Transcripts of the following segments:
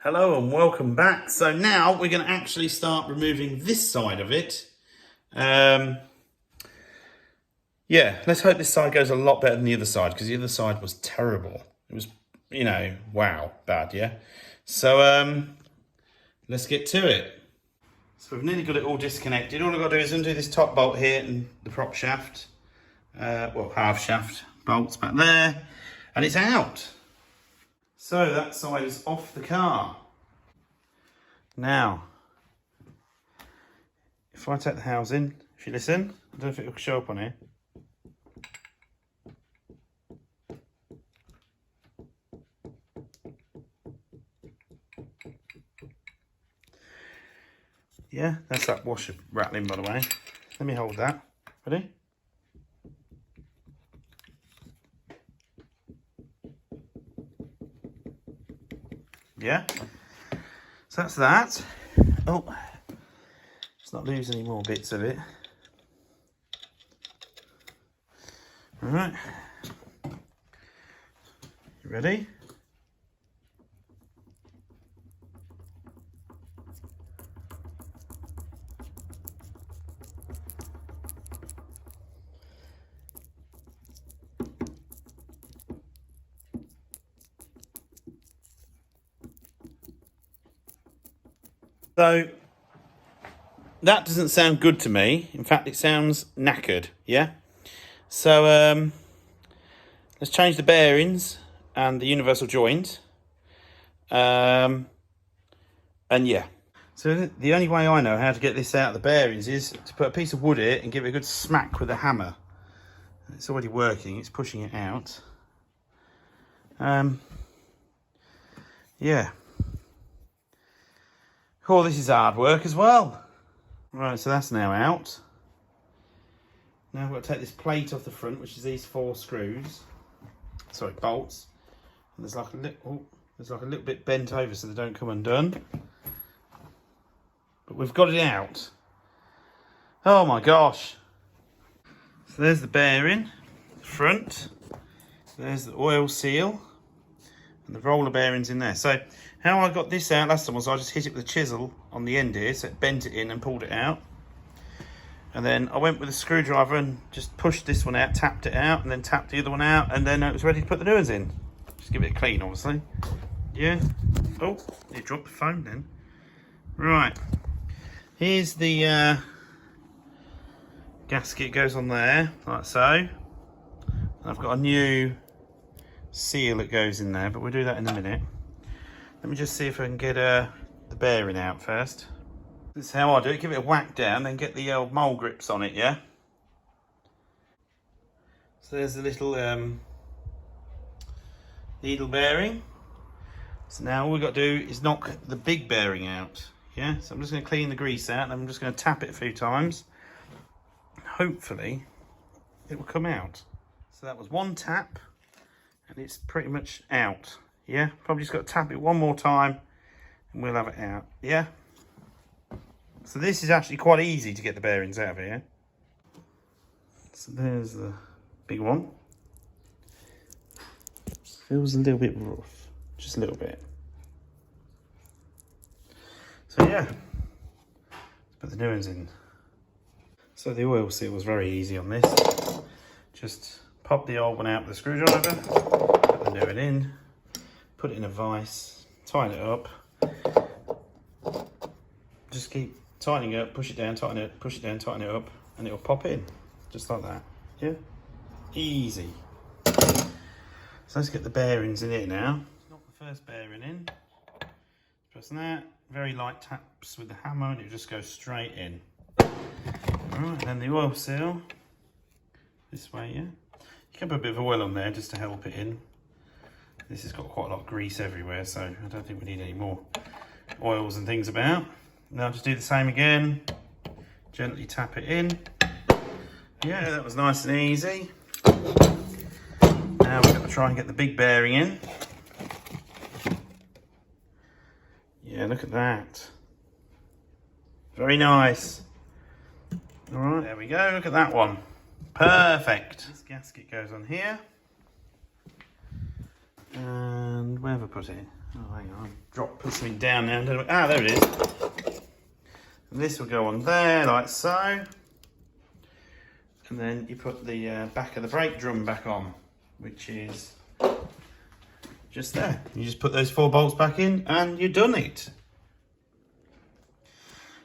Hello and welcome back. So now we're going to actually start removing this side of it. Yeah, let's hope this side goes a lot better than the other side, because the other side was terrible. It was, wow, bad, yeah? So let's get to it. So we've nearly got it all disconnected. All I've got to do is undo this top bolt here and the prop shaft. Half shaft bolts back there. And it's out. So that side is off the car. Now, if I take the housing, if you listen, I don't know if it will show up on here. Yeah, that's that washer rattling, by the way. Let me hold that. Ready? Yeah. So that's that. Oh, let's not lose any more bits of it. All right. You ready? So that doesn't sound good to me. In fact, it sounds knackered. Yeah. So let's change the bearings and the universal joint. And yeah. So the only way I know how to get this out of the bearings is to put a piece of wood here and give it a good smack with a hammer. It's already working. It's pushing it out. Yeah. Oh, this is hard work as well. Right, so that's now out. Now I've got to take this plate off the front, which is these 4 screws. Sorry, bolts. And there's like a little bit bent over so they don't come undone. But we've got it out. Oh my gosh. So there's the bearing, the front. There's the oil seal. And the roller bearings in there. So how I got this out last time was I just hit it with a chisel on the end here, so it bent it in and pulled it out. And then I went with a screwdriver and just pushed this one out, tapped it out, and then tapped the other one out, and then it was ready to put the new ones in. Just give it a clean, obviously. Yeah. Oh, it dropped the phone then. Right. Here's the gasket, goes on there, like so. And I've got a new seal that goes in there, but we'll do that in a minute. Let me just see if I can get the bearing out first. This is how I do it. Give it a whack down, then get the old mole grips on it, yeah? So there's the little needle bearing. So now all we've got to do is knock the big bearing out, yeah? So I'm just going to clean the grease out, and I'm just going to tap it a few times. Hopefully it will come out. So that was one tap, and it's pretty much out. Yeah, probably just got to tap it one more time and we'll have it out. Yeah. So this is actually quite easy to get the bearings out of here. So there's the big one. Feels a little bit rough, just a little bit. So yeah, let's put the new ones in. So the oil seal was very easy on this. Just pop the old one out with a screwdriver, put the new one in. Put it in a vise, tighten it up. Just keep tightening it up, push it down, tighten it, push it down, tighten it up, and it'll pop in. Just like that. Yeah? Easy. So let's get the bearings in here now. Knock the first bearing in. Press that. Very light taps with the hammer and it just goes straight in. Alright, then the oil seal. This way, yeah? You can put a bit of oil on there just to help it in. This has got quite a lot of grease everywhere, so I don't think we need any more oils and things about. Now just do the same again. Gently tap it in. Yeah, that was nice and easy. Now we're going to try and get the big bearing in. Yeah, look at that. Very nice. All right, there we go. Look at that one. Perfect. This gasket goes on here. And where have I put it? Oh, hang on, put something down now. Ah, there it is. And this will go on there, like so. And then you put the back of the brake drum back on, which is just there. You just put those 4 bolts back in and you've done it.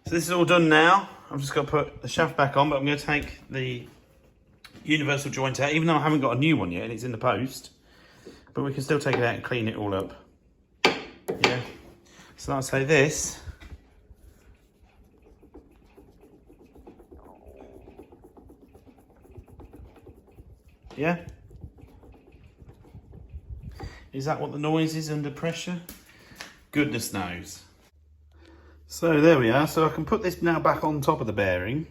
So this is all done now. I've just got to put the shaft back on, but I'm going to take the universal joint out, even though I haven't got a new one yet and it's in the post. But we can still take it out and clean it all up. Yeah. So I'll say this. Yeah. Is that what the noise is under pressure? Goodness knows. So there we are. So I can put this now back on top of the bearing.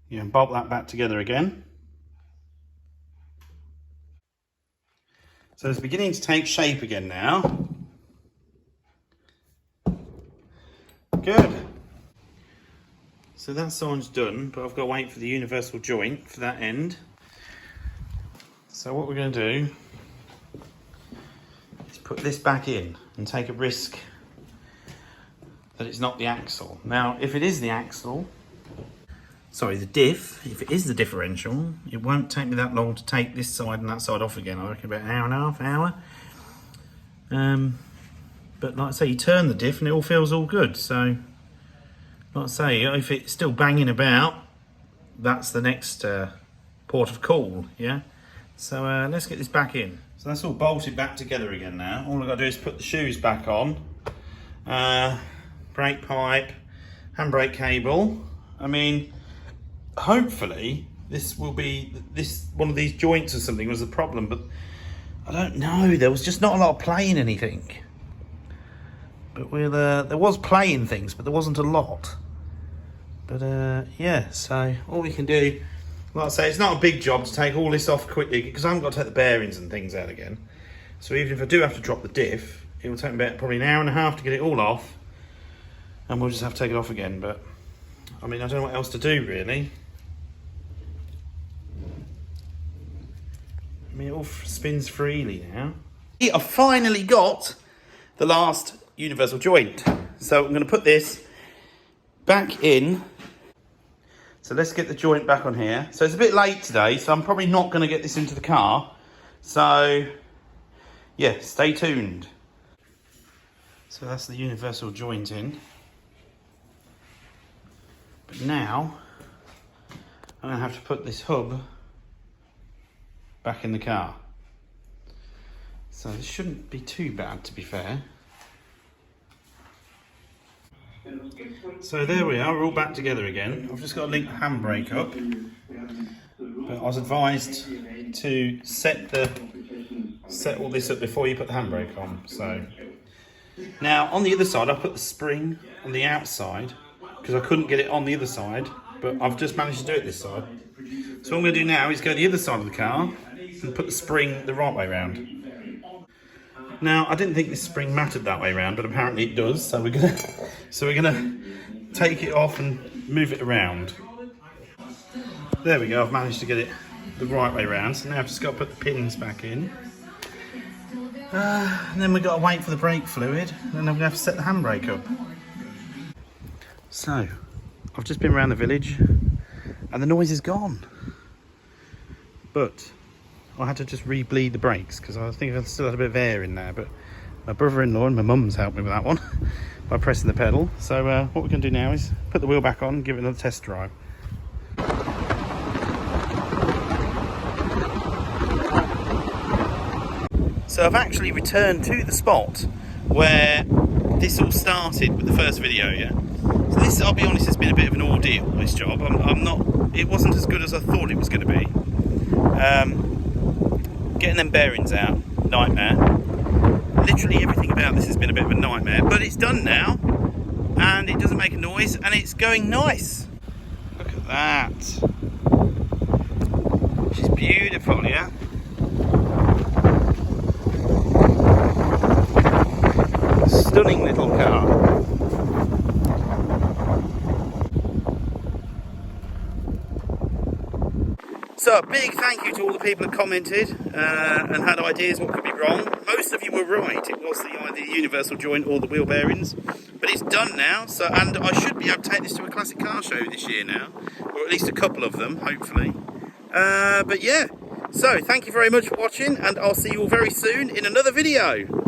Yeah, and bolt that back together again. So it's beginning to take shape again now. Good. So that side's done, but I've got to wait for the universal joint for that end. So what we're going to do is put this back in and take a risk that it's not the axle. Now, if it is the axle, sorry, the diff, if it is the differential, it won't take me that long to take this side and that side off again. I reckon about an hour and a half, hour. But like I say, you turn the diff and it all feels all good. So, like I say, if it's still banging about, that's the next port of call, yeah? So let's get this back in. So that's all bolted back together again now. All I've got to do is put the shoes back on. Brake pipe, handbrake cable. I mean, hopefully this will be, one of these joints or something was the problem, but I don't know. There was just not a lot of play in anything. But there was play in things, but there wasn't a lot. But yeah, so all we can do, like I say, it's not a big job to take all this off quickly because I haven't got to take the bearings and things out again. So even if I do have to drop the diff, it will take me about probably an hour and a half to get it all off. And we'll just have to take it off again. But, I mean, I don't know what else to do, really. I mean, it all spins freely now. I've finally got the last universal joint. So I'm going to put this back in. So let's get the joint back on here. So it's a bit late today, so I'm probably not going to get this into the car. So, yeah, stay tuned. So that's the universal joint in. But now, I'm going to have to put this hub back in the car. So this shouldn't be too bad, to be fair. So there we are, we're all back together again. I've just got to link the handbrake up. But I was advised to set all this up before you put the handbrake on. So now on the other side, I put the spring on the outside because I couldn't get it on the other side, but I've just managed to do it this side. So what I'm going to do now is go to the other side of the car and put the spring the right way round. Now I didn't think this spring mattered that way round, but apparently it does. So we're gonna take it off and move it around. There we go. I've managed to get it the right way round. So now I've just got to put the pins back in. And then we've got to wait for the brake fluid, and then I'm going to have to set the handbrake up. So, I've just been around the village, and the noise is gone. But I had to just re-bleed the brakes, because I think I still had a bit of air in there, but my brother-in-law and my mum's helped me with that one, by pressing the pedal. So what we're going to do now is put the wheel back on and give it another test drive. So I've actually returned to the spot where this all started with the first video, yeah? So this, I'll be honest, has been a bit of an ordeal, this job. It wasn't as good as I thought it was going to be. Getting them bearings out, nightmare. Literally everything about this has been a bit of a nightmare, but it's done now, and it doesn't make a noise, and it's going nice. Look at that. She's beautiful, yeah? Stunning little car. So, big thank you to all the people that commented and had ideas what could be wrong. Most of you were right. It was either the universal joint or the wheel bearings. But it's done now, so, and I should be able to take this to a classic car show this year now. Or at least a couple of them, hopefully. But yeah, so thank you very much for watching, and I'll see you all very soon in another video.